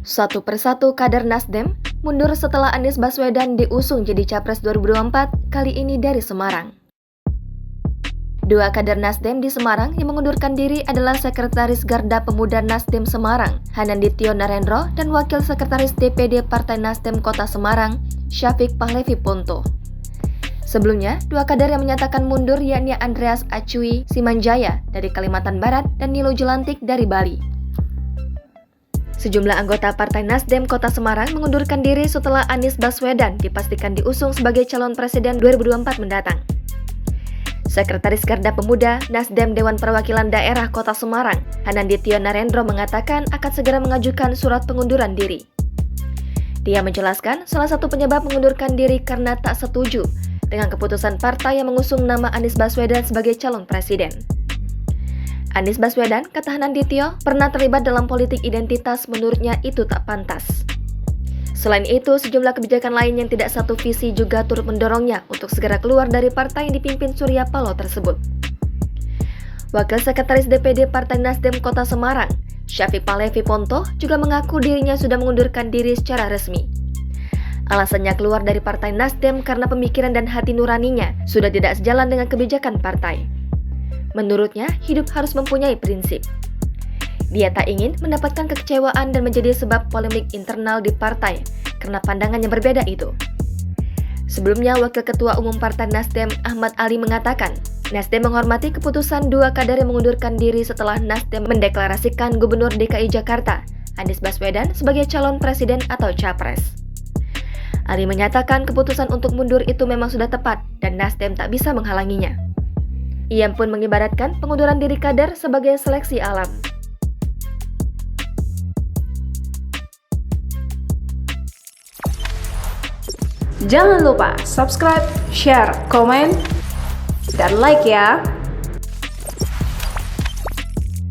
Satu persatu kader Nasdem mundur setelah Anies Baswedan diusung jadi Capres 2024, kali ini dari Semarang. Dua kader Nasdem di Semarang yang mengundurkan diri adalah Sekretaris Garda Pemuda Nasdem Semarang, Hanandityo Narendro, dan Wakil Sekretaris DPD Partai Nasdem Kota Semarang, Syafiq Pahlevi Ponto. Sebelumnya, dua kader yang menyatakan mundur yakni Andreas Acui Simanjaya dari Kalimantan Barat dan Nilo Jelantik dari Bali. Sejumlah anggota Partai Nasdem Kota Semarang mengundurkan diri setelah Anies Baswedan dipastikan diusung sebagai calon presiden 2024 mendatang. Sekretaris Garda Pemuda Nasdem Dewan Perwakilan Daerah Kota Semarang, Hanandityo Narendro mengatakan akan segera mengajukan surat pengunduran diri. Dia menjelaskan salah satu penyebab mengundurkan diri karena tak setuju dengan keputusan partai yang mengusung nama Anies Baswedan sebagai calon presiden. Anies Baswedan, kata Hanandityo, pernah terlibat dalam politik identitas, menurutnya itu tak pantas. Selain itu, sejumlah kebijakan lain yang tidak satu visi juga turut mendorongnya untuk segera keluar dari partai yang dipimpin Surya Paloh tersebut. Wakil Sekretaris DPD Partai Nasdem Kota Semarang, Syafiq Pahlevi Ponto, juga mengaku dirinya sudah mengundurkan diri secara resmi. Alasannya keluar dari Partai Nasdem karena pemikiran dan hati nuraninya sudah tidak sejalan dengan kebijakan partai. Menurutnya, hidup harus mempunyai prinsip. Dia tak ingin mendapatkan kekecewaan dan menjadi sebab polemik internal di partai karena pandangan yang berbeda itu. Sebelumnya, Wakil Ketua Umum Partai Nasdem Ahmad Ali mengatakan, Nasdem menghormati keputusan dua kader yang mengundurkan diri setelah Nasdem mendeklarasikan Gubernur DKI Jakarta, Anies Baswedan, sebagai calon presiden atau capres. Ali menyatakan keputusan untuk mundur itu memang sudah tepat dan Nasdem tak bisa menghalanginya. Ia pun mengibaratkan pengunduran diri kader sebagai seleksi alam. Jangan lupa subscribe, share, komen, dan like ya!